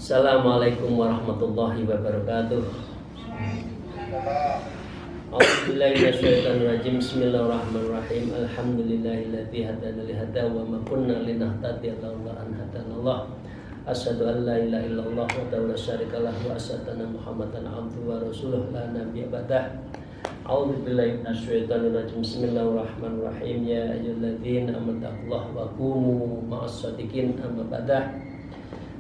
Assalamualaikum warahmatullahi wabarakatuh. A'udzubillahi minasyaitonir rajim. Bismillahirrahmanirrahim. Alhamdulillahilladzi hadana li hada wa ma kunna linahtadiya laula an hadanallah. Asyhadu an la ilaha illallah wa la syarika lahu wa asyhadu anna Muhammadan abduhu wa rasuluhu la nabiyya ba'dah. A'udzubillahi minasyaitonir rajim. Bismillahirrahmanirrahim. Ya ayyuhalladzina amanu taqullaha wa kunu ma'as shadiqin. Amma ba'dah.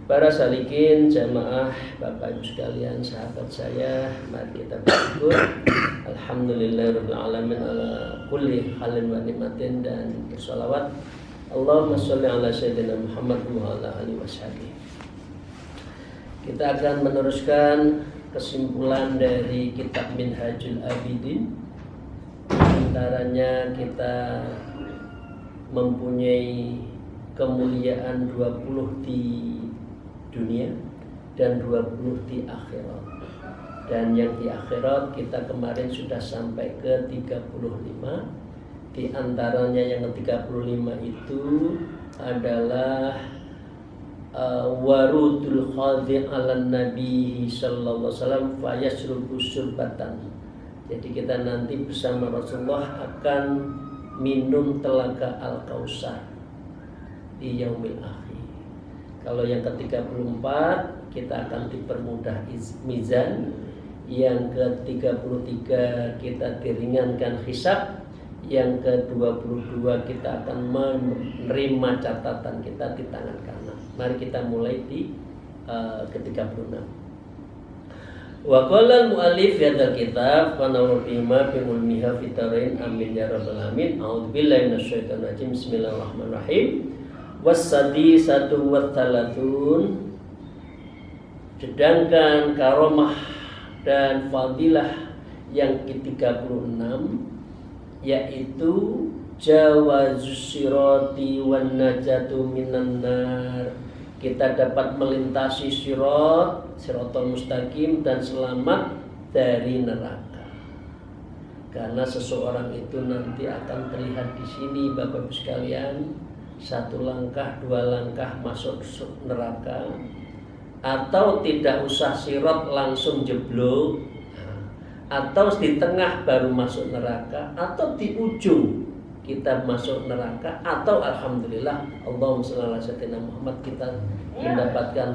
Para salikin, jamaah, Bapak Ibu sekalian, sahabat saya, mari kita bersyukur. Alhamdulillahirabbil alamin ala kulli halin wa nikmatin, dan bersolawat Allahumma sholli ala sayyidina Muhammad wa ala alihi washabihi. Kita akan meneruskan kesimpulan dari kitab Minhajul Abidin. Antaranya kita mempunyai kemuliaan 20 di dunia dan 20 di akhirat. Dan yang di akhirat kita kemarin sudah sampai ke 35. Di antaranya yang ke-35 itu adalah warudul khadhi ala nabi sallallahu alaihi wasallam fayasrubu surbatan. Jadi kita nanti bersama Rasulullah akan minum telaga Al-Kautsar di yaumil akhir. Kalau yang ke-34 kita akan dipermudah mizan. Yang ke-33 kita diringankan hisab. Yang ke-22 kita akan menerima catatan kita di tangan kanan. Mari kita mulai di ke-36. Wa qala al-mu'allif fi hadzal kitab wa nawwar bima fi mulmiha fi tarain amin ya rabbal alamin. A'udzubillahi minasyaitonir rajim. Bismillahirrahmanirrahim. Wasadi satu watalatun. Sedangkan karomah dan fadilah yang ke-36 yaitu jawazus sirati wan najatu minan nar. Kita dapat melintasi siratal mustaqim dan selamat dari neraka. Karena seseorang itu nanti akan terlihat di sini Bapak Ibu sekalian, satu langkah, dua langkah masuk neraka, atau tidak usah sirat langsung jeblok, atau di tengah baru masuk neraka, atau di ujung kita masuk neraka, atau alhamdulillah Allahumma shalli ala sayyidina Muhammad kita mendapatkan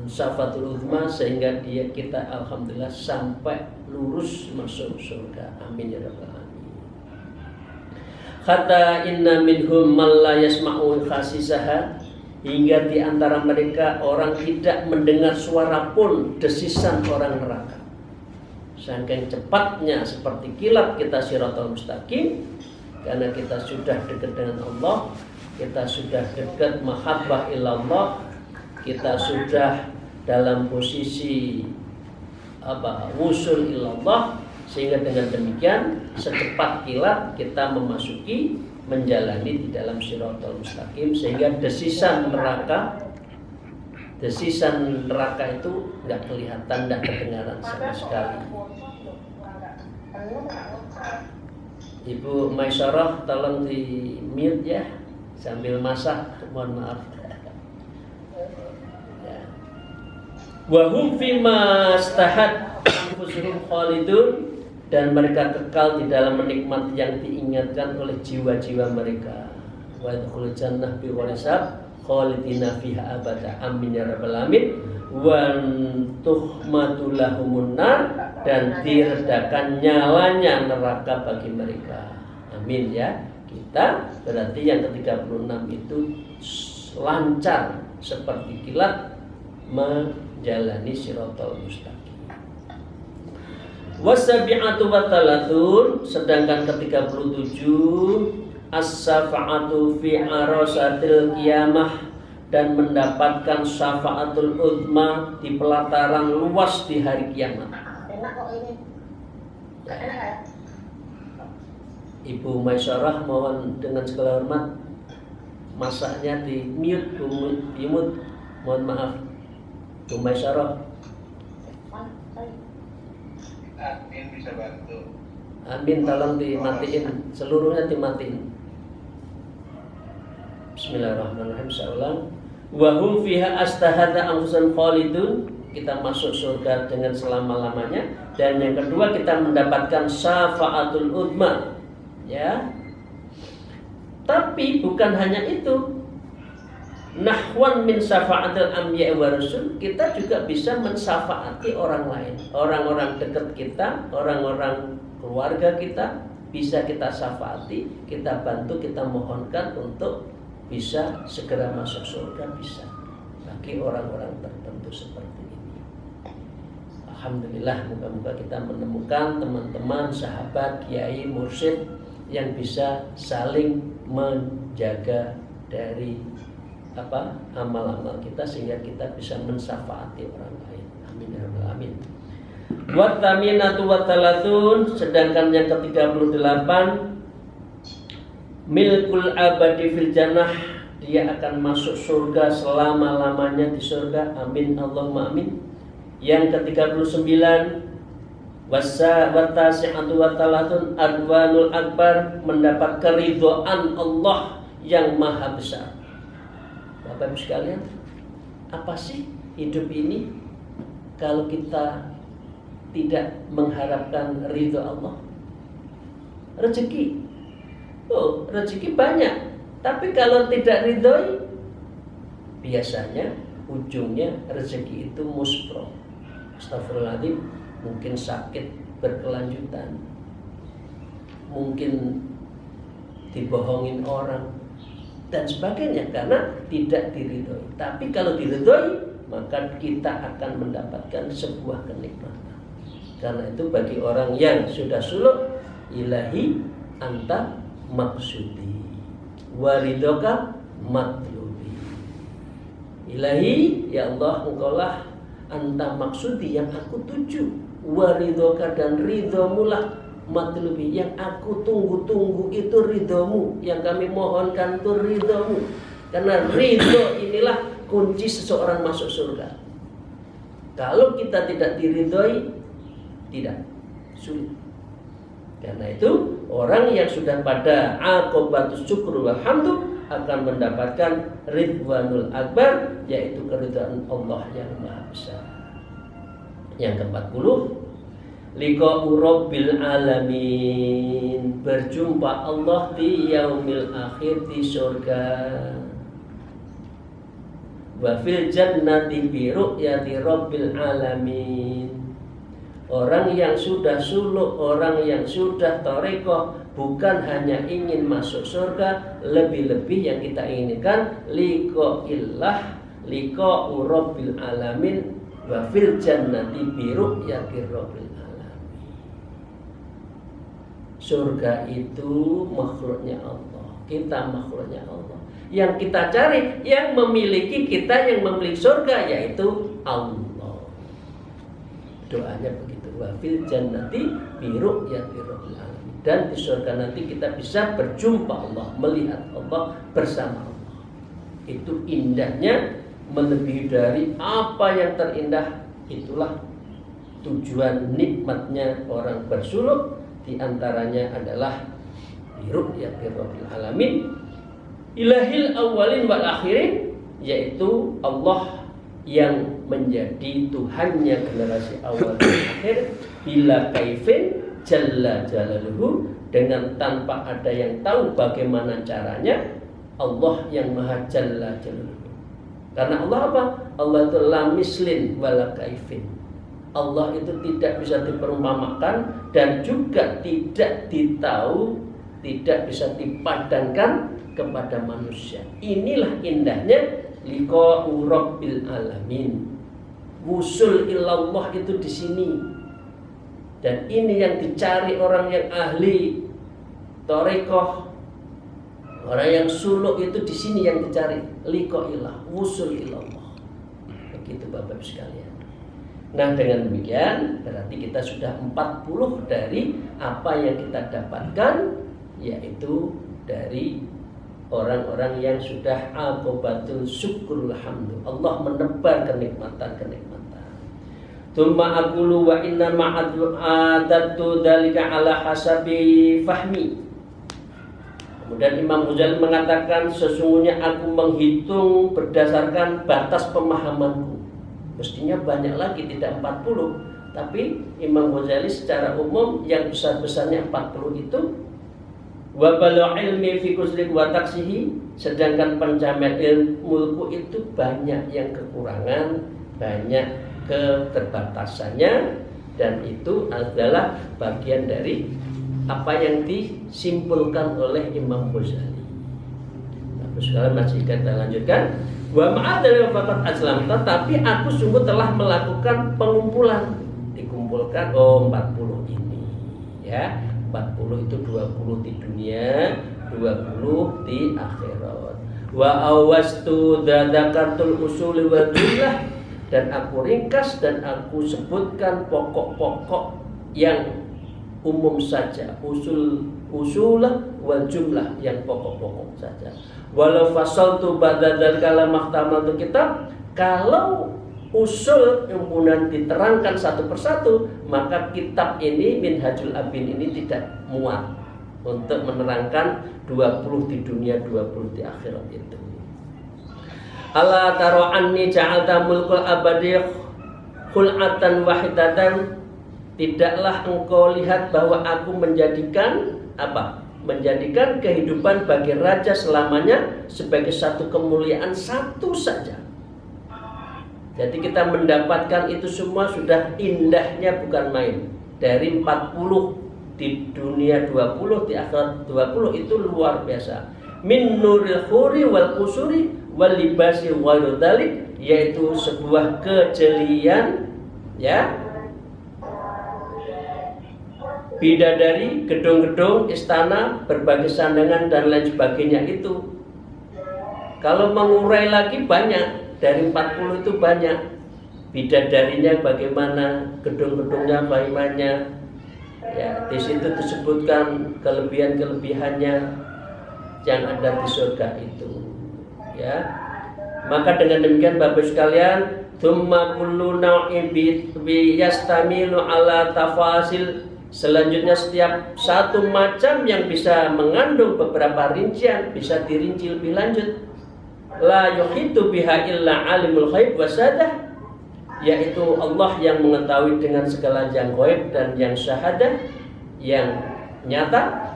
syafatul uzma, sehingga kita alhamdulillah sampai lurus masuk surga. Amin ya rabbal alamin. Kata inna minhum man la yasma'u khasisaha, hingga di antara mereka orang tidak mendengar suara pun desisan orang neraka. Saking cepatnya seperti kilat kita siratal mustaqim, karena kita sudah dekat dengan Allah, kita sudah dekat mahabbah ilallah, kita sudah dalam posisi wusul ilallah, sehingga dengan demikian secepat kilat kita menjalani di dalam siratal mustaqim, sehingga desisan neraka itu nggak kelihatan, nggak kedengaran sama sekali. Ibu Maisarah tolong di mute ya sambil masak, mohon maaf. Wahum fima stahat anfusuhum khalidun, dan mereka kekal di dalam menikmati yang diingatkan oleh jiwa-jiwa mereka. Wa yadkhulul jannah bi gharisab khalidina fiha abada. Amin ya rabbal alamin. Wa tuhmatu lahumun nar, dan diredakan nyalanya neraka bagi mereka. Amin ya. Kita berarti yang ke-36 itu lancar seperti kilat menjalani siratal mustaqim. Wasabi'atu watalatun, sedangkan ke-37 as-safa'atu fi arasatil qiyamah, dan mendapatkan syafaatul uzma di pelataran luas di hari kiamat. Enak kok ini. Enak ya? Ibu Maisyarah mohon dengan segala hormat masaknya di mute, mohon maaf. Bu Maisyarah. Admin bisa bantu. Amin, tolong dimatiin, seluruhnya dimatiin. Bismillahirrahmanirrahim. Saulang. Wa hum fiha astahadza anfusan khalidun. Kita masuk surga dengan selama-lamanya. Dan yang kedua kita mendapatkan syafaatul uzma. Ya. Tapi bukan hanya itu. Nahwan min syafaatil anbiya wa rasul, kita juga bisa mensyafaati orang lain. Orang-orang dekat kita, orang-orang keluarga kita bisa kita syafaati, kita bantu, kita mohonkan untuk bisa segera masuk surga, bisa bagi orang-orang tertentu seperti ini. Alhamdulillah, moga-moga kita menemukan teman-teman, sahabat, kiai, mursyid yang bisa saling menjaga dari amal-amal kita sehingga kita bisa mensyafaati orang lain. Amin ya rabbal alamin. Wa taminatu wa talatun, sedangkan yang ke-38 milkul abadi fil jannah, dia akan masuk surga selama-lamanya di surga. Amin Allahumma amin. Yang ke-39 watasi'atu wa talatun adwanul akbar, mendapat keridhaan Allah yang maha besar. Bapak Ibu sekalian, apa sih hidup ini kalau kita tidak mengharapkan ridho Allah? Rezeki, rezeki banyak, tapi kalau tidak ridhoi, biasanya ujungnya rezeki itu muspro. Astagfirullahaladzim, mungkin sakit berkelanjutan, mungkin dibohongin orang dan sebagainya karena tidak diridhoi. Tapi kalau diridhoi, maka kita akan mendapatkan sebuah kenikmatan. Karena itu bagi orang yang sudah suluk, ilahi anta maksudi waridoka matlubi. Ilahi, ya Allah, engkaulah anta maksudi yang aku tuju, waridoka dan ridhomulah matlubi yang aku tunggu-tunggu, itu ridhomu, yang kami mohonkan itu ridhomu. Karena ridho inilah kunci seseorang masuk surga. Kalau kita tidak diridhoi, tidak, sulit. Karena itu orang yang sudah pada aqobatus syukur wal hamdu akan mendapatkan ridwanul akbar, yaitu keridhaan Allah yang maha besar. Yang ke-40 liqa'u rabbil alamin, berjumpa Allah di yaumil akhir, di surga. Wa fil jannati bi ru'yati rabbil alamin. Orang yang sudah suluk, orang yang sudah tarekoh, bukan hanya ingin masuk surga, lebih-lebih yang kita inginkan liqa'illah, liqa'u rabbil alamin, wa fil jannati bi ru'yati rabbil alamin. Surga itu makhluknya Allah, kita makhluknya Allah. Yang kita cari, yang memiliki kita, yang memiliki surga, yaitu Allah. Doanya begitu, wa fil jannati bi ru'yati rabbil alamin. Dan di surga nanti kita bisa berjumpa Allah, melihat Allah, bersama Allah. Itu indahnya, melebihi dari apa yang terindah. Itulah tujuan nikmatnya orang bersuluk. Di antaranya adalah bi ru'yati rabbil alamin, ilahil awalin wal akhirin, yaitu Allah yang menjadi Tuhannya generasi awal dan akhir, bila kaifin jalla jalaluhu, dengan tanpa ada yang tahu bagaimana caranya. Allah yang maha jalla jalaluhu. Karena Allah apa? Allah itu la mislin wala kaifin. Allah itu tidak bisa diperumpamakan dan juga tidak ditahu, tidak bisa dipadankan kepada manusia. Inilah indahnya liqa'u rabbil alamin. Wusul ilallah itu di sini. Dan ini yang dicari orang yang ahli tarekoh, Orang yang suluk itu di sini yang dicari, liqaillah, wusul ilallah. Begitu Bapak sekalian. Nah, dengan demikian berarti kita sudah 40 dari apa yang kita dapatkan, yaitu dari orang-orang yang sudah aqibatul syukur hamdu. Allah menebar kenikmatan-kenikmatan. Tsumma aqulu wa inna ma'adatu dzalika ala hasabi fahmi. Kemudian Imam Ghazali mengatakan, sesungguhnya aku menghitung berdasarkan batas pemahamanku. Mestinya banyak lagi, tidak 40. Tapi Imam Ghazali secara umum yang besar-besarnya 40 itu. Wa balu ilmi fi kuslik wa taksihi. Sedangkan pencapaian ilmuku itu banyak yang kekurangan, banyak keterbatasannya. Dan itu adalah bagian dari apa yang disimpulkan oleh Imam Ghazali. Nah, sekarang masih kita lanjutkan. Wa ma'adari wafat aslam, tetapi aku sungguh telah melakukan pengumpulan. Dikumpulkan 40 ini, ya. 40 itu 20 di dunia, 20 di akhirat. Wa awastu dzakatul usuli wa jumlah, dan aku ringkas dan aku sebutkan pokok-pokok yang umum saja, usulah wal jumlah, yang pokok-pokok saja. Walau fasaltu ba'da dzalika mahtamaltu kitab, kalau usul kemudian diterangkan satu persatu, maka kitab ini Minhajul Abidin ini tidak muat untuk menerangkan 20 di dunia, 20 di akhirat itu. Ala taro anni ja'alta mulkul abadi khul'atan wahidatan. Tidaklah engkau lihat bahwa aku menjadikan apa? Menjadikan kehidupan bagi raja selamanya sebagai satu kemuliaan satu saja. Jadi kita mendapatkan itu semua sudah indahnya bukan main. Dari 40 di dunia, 20 di akhirat 20, itu luar biasa. Min nuril khuri wal kusuri wal libasi wal dalik, yaitu sebuah kejelian, ya, bidadari, gedung-gedung, istana, berbagai sandangan dan lain sebagainya itu. Kalau mengurai lagi banyak, dari 40 itu banyak. Bidadarinya bagaimana, gedung-gedungnya bagaimana. Ya, di situ disebutkan kelebihan-kelebihannya yang ada di surga itu. Ya. Maka dengan demikian Bapak sekalian, tsumma kullu naw'in bi yastamilu ala tafasil. Selanjutnya setiap satu macam yang bisa mengandung beberapa rincian, bisa dirinci lebih lanjut. La yuhitu biha illa alimul ghaib wasadah, yaitu Allah yang mengetahui dengan segala yang ghaib dan yang syahadah, yang nyata.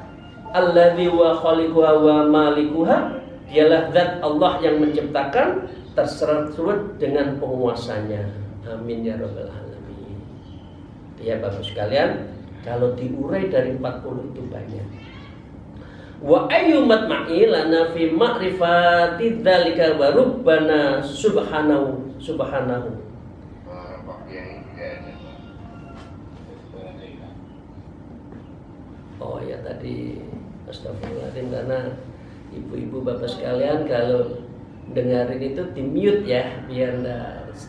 Alladzi wa khaliquha wa malikuha, dialah zat Allah yang menciptakan terserut dengan penguasanya. Amin ya rabbal alamin. Ya Bapak sekalian, kalau diurai dari 40 itu banyak. Wa ayyumat ma'ilana fi ma'rifati dzalika wa rubbana subhanahu. Oh ya, tadi astagfirullahaladzim, karena ibu-ibu bapak sekalian kalau dengerin itu di mute ya, biar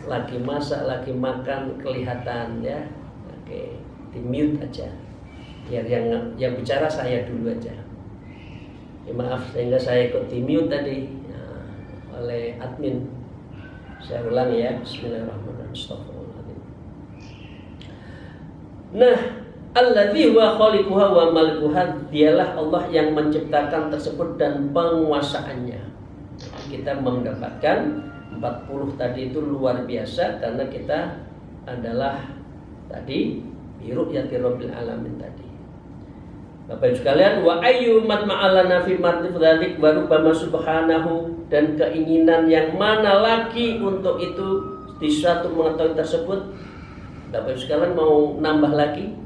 lagi masak, lagi makan kelihatan ya. Oke, di mute aja, biar yang bicara saya dulu aja. Ya, maaf sehingga saya ikut di mute tadi oleh admin. Saya ulang ya. Bismillahirrahmanirrahim. Nah, alladzi wa khaliquha wa malikuha, dialah Allah yang menciptakan tersebut dan penguasaannya. Kita mendapatkan 40 tadi itu luar biasa, karena kita adalah tadi biru'yati rabbil alamin tadi. Bapak Ibu sekalian, wa ayyumat ma'alana fi martif dzalik wa rubbama subhanahu, dan keinginan yang mana lagi untuk itu di suatu mengetahui tersebut. Bapak Ibu sekalian mau nambah lagi?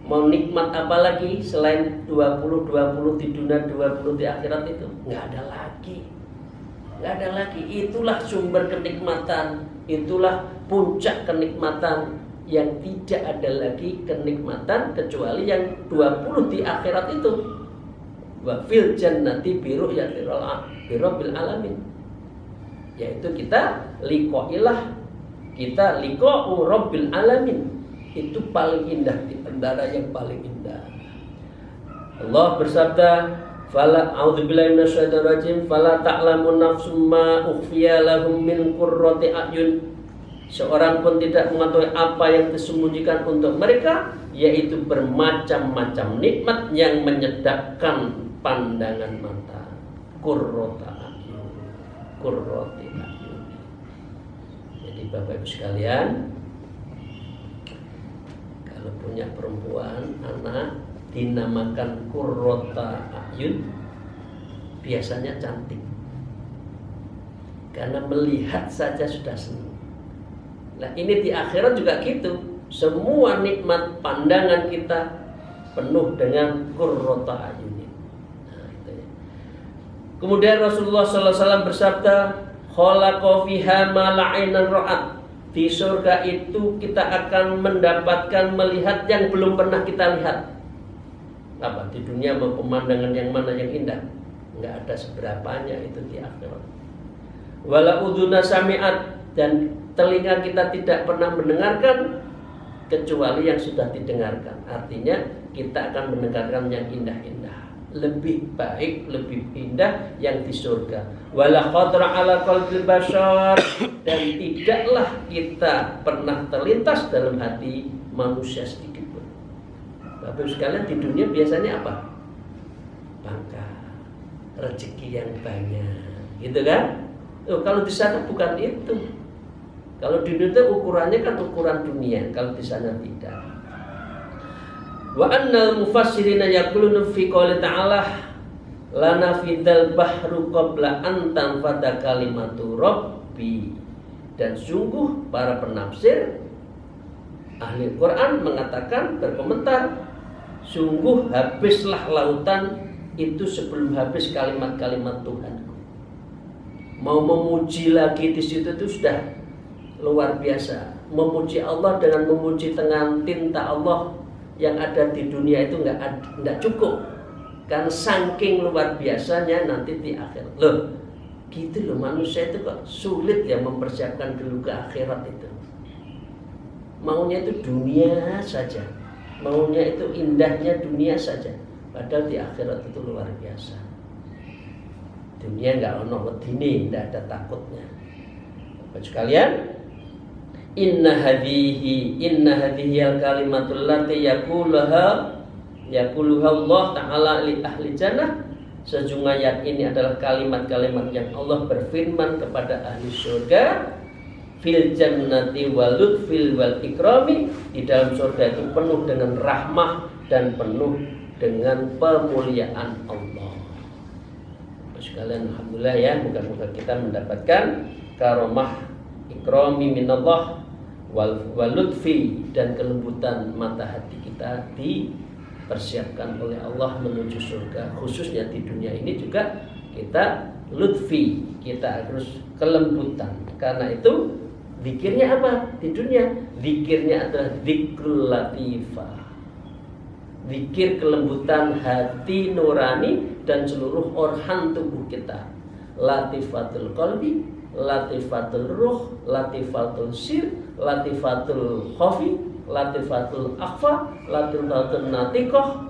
Mau nikmat apa lagi selain 20 di dunia, 20 di akhirat itu? Enggak ada lagi. Enggak ada lagi. Itulah sumber kenikmatan, itulah puncak kenikmatan, yang tidak ada lagi kenikmatan kecuali yang 20 di akhirat itu. wa fil jannati bi rabbil alamin. Yaitu kita liqailah, kita liqa'u rabbil alamin. Itu paling indah di antara yang paling indah. Allah bersabda, "Fala a'udzubillahi minasyaitonir rajim, fala ta'lamu nafsum ma ukhfiya lahum min qurrati a'yun." Seorang pun tidak mengetahui apa yang disembunyikan untuk mereka, yaitu bermacam-macam nikmat yang menyedapkan pandangan mata. Qurrata a'yun. Qurrati a'yun. Jadi Bapak Ibu sekalian, kalau punya perempuan, anak dinamakan qurrata a'yun, biasanya cantik. Karena melihat saja sudah senang. Nah, ini di akhirat juga gitu. Semua nikmat pandangan kita penuh dengan qurrata a'yun. Nah, itu ya. Kemudian Rasulullah SAW bersabda, "Khalaqa fiha ma la 'ainan ra'at." Di surga itu kita akan mendapatkan melihat yang belum pernah kita lihat. Apa? Di dunia mau pemandangan yang mana yang indah? Enggak ada seberapanya itu di akhirat. Wala udhuna sami'at, dan telinga kita tidak pernah mendengarkan kecuali yang sudah didengarkan. Artinya kita akan mendengarkan yang indah-indah. Lebih baik, lebih indah yang di surga. Wala khatra ala qalbil bashar, dan tidaklah kita pernah terlintas dalam hati manusia sedikit pun. Bapak sekalian, di dunia biasanya apa? Pangkat, rezeki yang banyak, gitu kan? Kalau di sana bukan itu. Kalau di dunia ukurannya kan ukuran dunia, kalau di sana tidak. Wa annal mufassirina yaquluna fi qouli ta'ala lana fidal bahru qabla an tanfada kalimatu rabbi. Dan sungguh para penafsir ahli Quran mengatakan, berkomentar, sungguh habislah lautan itu sebelum habis kalimat-kalimat Tuhanku. Mau memuji lagi di situ itu sudah luar biasa. Memuji Allah dengan memuji dengan tinta Allah yang ada di dunia itu enggak cukup. Kan saking luar biasanya nanti di akhirat. Loh, gitu loh, manusia itu kok sulit ya mempersiapkan dulu ke akhirat itu. Maunya itu dunia saja. Maunya itu indahnya dunia saja. Padahal di akhirat itu luar biasa. Dunia enggak ono wedine, enggak ada takutnya. Bapak sekalian, Inna hadhihi al-kalimatul lati yaquluha Allah Ta'ala li ahli jannah. Sejujurnya ayat ini adalah kalimat-kalimat yang Allah berfirman kepada ahli surga. Fil jannati walud fil wal ikrami. Di dalam surga itu penuh dengan rahmah dan penuh dengan pemuliaan Allah. Sekalian, alhamdulillah ya, moga-moga kita mendapatkan karomah ikrami minallah waludfi, dan kelembutan mata hati kita dipersiapkan oleh Allah menuju surga. Khususnya di dunia ini juga kita lutfi, kita harus kelembutan. Karena itu zikirnya apa di dunia? Zikirnya adalah zikrul latifah, zikir kelembutan hati nurani dan seluruh organ tubuh kita. Latifatul qalbi, latifatul ruh, latifatul sir, latifatul khafi, latifatul akhfa, latifatul natiqah,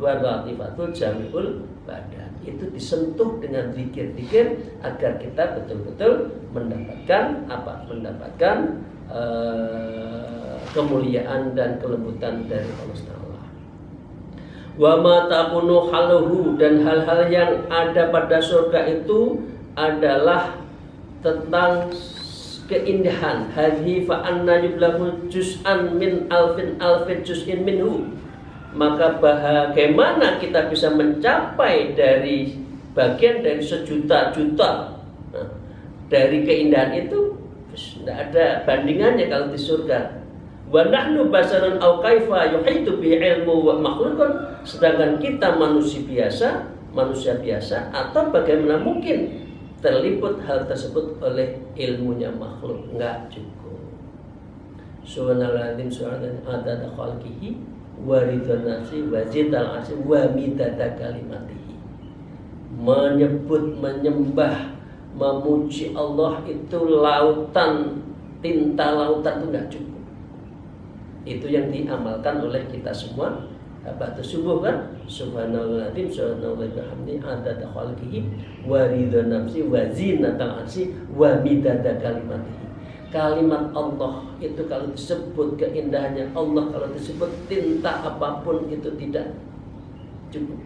wa latifatul jami'ul badan. Itu disentuh dengan zikir-zikir agar kita betul-betul mendapatkan apa? Mendapatkan kemuliaan dan kelembutan dari Allah SWT. Wa ma takunu haluhu, dan hal-hal yang ada pada surga itu adalah tentang keindahan. Hadhi fa anna yublahu juz'an min alfin juz'in minhu. Maka bagaimana kita bisa mencapai dari bagian dari sejuta-juta dari keindahan itu? Tidak ada bandingannya kalau di surga. Wa nahnu basarun aw kaifa yuhitu bi ilmu wa makhluqun. Sedangkan kita manusia biasa, atau bagaimana mungkin terliput hal tersebut oleh ilmunya makhluk? Enggak cukup. Subhanallahil azim adada khalqihi wa ridha nafsi wa zidal arsi wa midada kalimatihi. menyebut, menyembah, memuji Allah itu lautan, tinta lautan itu nggak cukup. Itu yang diamalkan oleh kita semua. Ba'da subuh kan, subhanallahil subhanallah bihamdi adada khalqihi wa ridha nafsi wa zinatal arsy wa midada kalimatihi. Kalimat Allah itu kalau disebut keindahannya Allah, kalau disebut tinta apapun itu tidak cukup.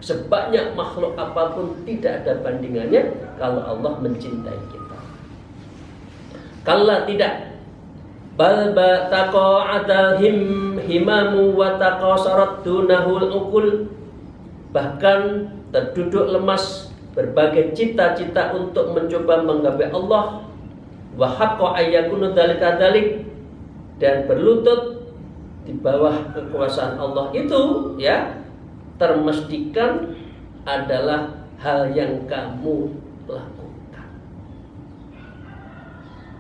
Sebanyak makhluk apapun tidak ada bandingannya kalau Allah mencintai kita. Kalla tidak. Bal taqa'adal himamu wa taqasarat dunahul uqul. Bahkan terduduk lemas berbagai cita-cita untuk mencoba menggapai Allah. Wa haqqa ayyakunu dzalika dzalik, dan berlutut di bawah kekuasaan Allah itu ya termestikan adalah hal yang kamu lakukan.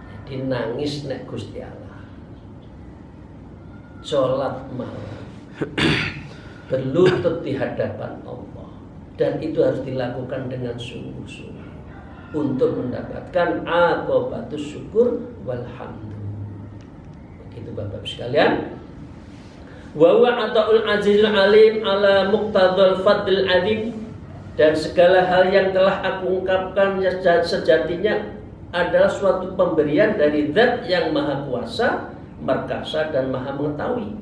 Jadi nangis nek Gusti Allah, sholat malam, berlutut di hadapan Allah, dan itu harus dilakukan dengan sungguh-sungguh untuk mendapatkan aqibatus syukur walhamd. Begitu Bapak sekalian. Wa huwa ataul azizul alim ala muqtadal fadl adim, dan segala hal yang telah aku ungkapkan sejatinya adalah suatu pemberian dari Zat yang Maha Kuasa, Perkasa dan Maha Mengetahui.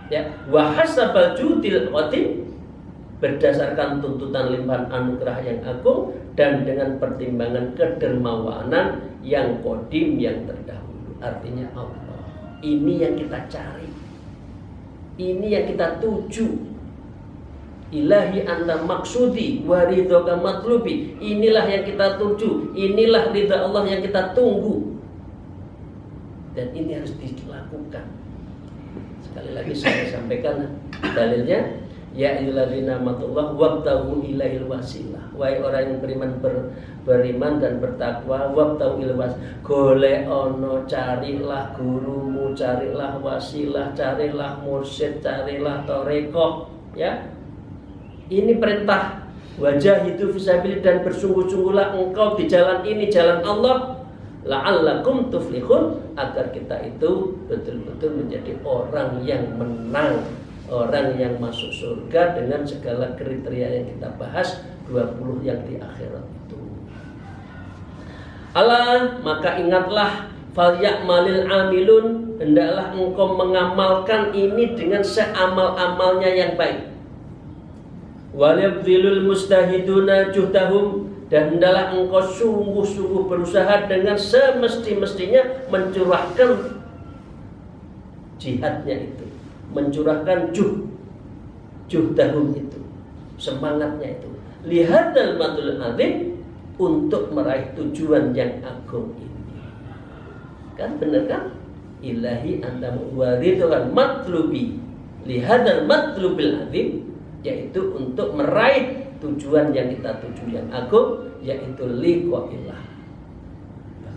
Ya, wa hasabal judil qadim, berdasarkan tuntutan limpahan anugerah yang agung dan dengan pertimbangan kedermawanan yang qadim, yang terdahulu. Artinya Allah. Ini yang kita cari. Ini yang kita tuju. Ilahi anta maksudi wa ridhoka matlubi. Inilah yang kita tuju. Inilah ridha Allah yang kita tunggu. Dan ini harus dilakukan. Sekali lagi saya sampaikan dalilnya. Ya ayyuhalladzina amanu wabtaghu ilaihil wasilah. Wahai orang yang beriman dan bertakwa, wabtaghu ilaihil wasilah. Golek ono, carilah gurumu, carilah wasilah, carilah mursyid, carilah tarekoh, ya. Ini perintah. Wajahidu fisabilillah, dan bersungguh-sungguhlah engkau di jalan ini, jalan Allah, la'allakum tuflihun, agar kita itu betul-betul menjadi orang yang menang, orang yang masuk surga dengan segala kriteria yang kita bahas 20 yang di akhirat itu. Allah, maka ingatlah, falyamalil amilun, hendaklah engkau mengamalkan ini dengan seamal-amalnya yang baik. Walyabdhilul mustahiduna juhdahum, dan hendaklah engkau sungguh-sungguh berusaha dengan semesti-mestinya mencurahkan jihadnya itu, mencurahkan juhdahum itu, semangatnya itu, lihadal matul azim, untuk meraih tujuan yang agung ini. Kan benar kan? Ilahi anta muwaridhukan matlubi lihadal matlubil azim, yaitu untuk meraih tujuan yang kita tuju yang agung, yaitu liqa'illah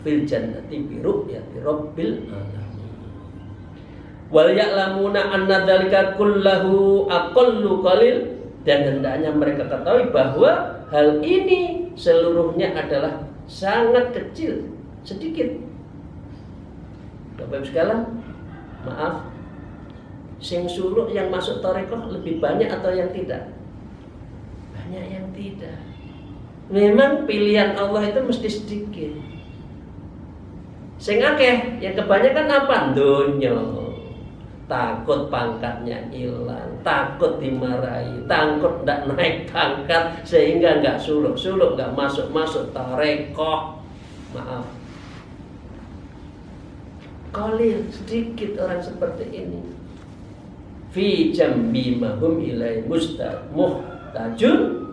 fil jannati bi ru'yati rabbil alamin. Wal ya'lamuna anna dzalika kullahu aqallu qalil, dan hendaknya mereka ketahui bahwa hal ini seluruhnya adalah sangat kecil, sedikit. Bapak Ibu sekalian, maaf, sing suluk yang masuk tarekoh lebih banyak atau yang tidak? Banyak yang tidak. Memang pilihan Allah itu mesti sedikit. Sing akeh, yang kebanyakan apa? Dunya. Takut pangkatnya hilang, takut dimarahi, takut tidak naik pangkat, sehingga nggak suluk-suluk, nggak masuk-masuk tarekoh. Maaf, qalil, sedikit orang seperti ini. Fi jambi mahum ilai muhtajun,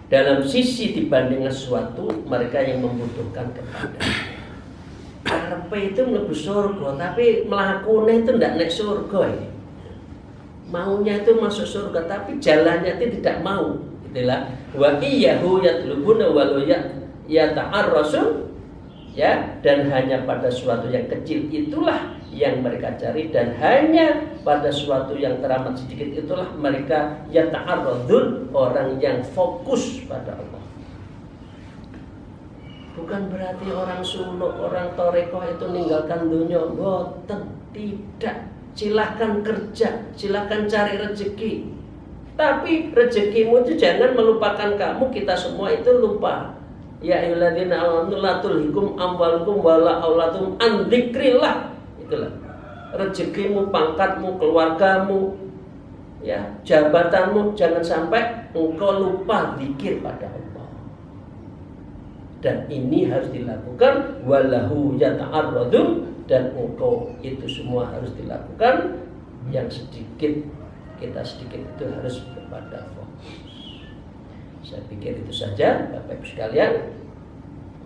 dalam sisi dibanding sesuatu mereka yang membutuhkan kepada. Karepe itu mlebu surga, tapi mlakune itu ndak nek surga ya. Maunya itu masuk surga, tapi jalannya itu tidak mau. Itulah wa iyyahu yatlubuna wa la yata'arrasun ya, dan hanya pada suatu yang kecil itulah yang mereka cari, dan hanya pada suatu yang teramat sedikit itulah mereka yata'arradun, orang yang fokus pada Allah. Bukan berarti orang suluk, orang torekoh itu ninggalkan dunia, boten, tidak. Silahkan kerja, silahkan cari rezeki, tapi rezekimu itu jangan melupakan kamu. Kita semua itu lupa. Ya ayyuhalladzina amanu la tulhikum amwalukum wala auladukum an dzikrillah. Itulah rezekimu, pangkatmu, keluargamu, ya, jabatanmu, jangan sampai engkau lupa zikir pada Allah. Dan ini harus dilakukan, walahu yata'arradun, dan engkau itu semua harus dilakukan. Yang sedikit, kita sedikit itu harus kepada fokus. Saya pikir itu saja Bapak Ibu sekalian.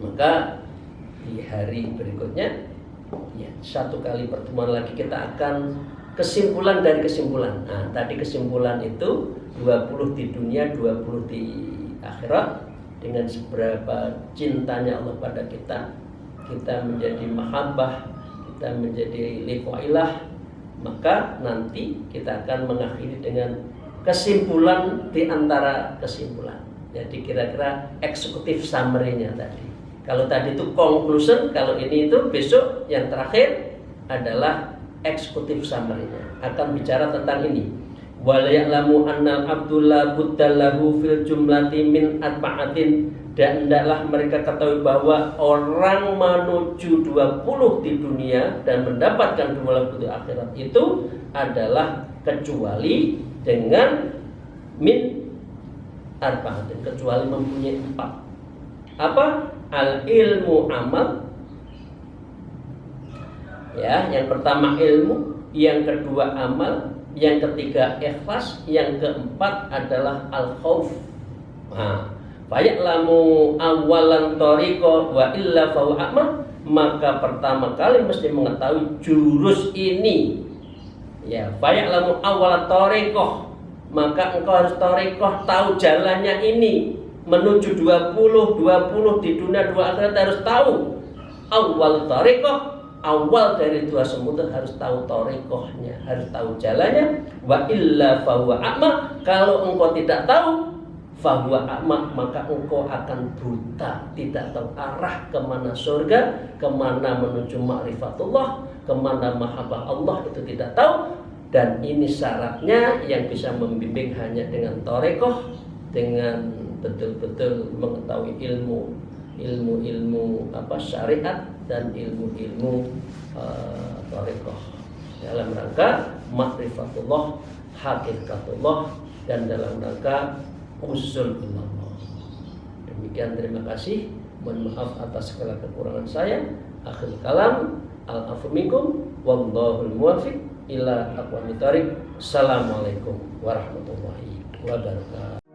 Maka di hari berikutnya, ya, satu kali pertemuan lagi kita akan kesimpulan dari kesimpulan. Nah, tadi kesimpulan itu 20 di dunia, 20 di akhirat. Dengan seberapa cintanya Allah pada kita, kita menjadi mahabbah, kita menjadi liqailah, maka nanti kita akan mengakhiri dengan kesimpulan di antara kesimpulan. Jadi kira-kira eksekutif summary-nya tadi. Kalau tadi itu conclusion, kalau ini itu besok yang terakhir adalah eksekutif summary-nya. Akan bicara tentang ini. Wal ya'lamu annal abdullah buddallahu fil jumlati min arba'atin, dan hendaklah mereka ketahui bahwa orang menuju 20 di dunia dan mendapatkan 20 di akhirat itu adalah kecuali dengan min arba'atin, kecuali mempunyai 4. Apa? Al ilmu amal. Ya, yang pertama ilmu, yang kedua amal, yang ketiga ikhlas, yang keempat adalah al khauf. Nah, faya'lamu awalan tariqah wa illa fa huwa, maka pertama kali mesti mengetahui jurus ini. Ya, faya'lamu awalan tariqah, maka engkau harus tariqah, tahu jalannya ini menuju 20 di dunia, 2 akhirat, harus tahu awal tariqah. Awal dari 2 semut harus tahu tariqahnya, harus tahu jalannya. Wa illa fa huwa a'ma, kalau engkau tidak tahu fahuwa a'ma, maka engkau akan buta, tidak tahu arah kemana surga, kemana menuju ma'rifatullah, kemana mahabbah Allah, itu tidak tahu. Dan ini syaratnya yang bisa membimbing hanya dengan tariqah, dengan betul-betul mengetahui ilmu syariat dan ilmu tariqah dalam rangka ma'rifatullah, hakikatullah, dan dalam rangka usul Allah. Demikian, terima kasih. Mohon maaf atas segala kekurangan saya. Akhir kalam, al-afu minkum, wallahul muwaffiq ila aqwamit thoriq. Assalamualaikum warahmatullahi wabarakatuh.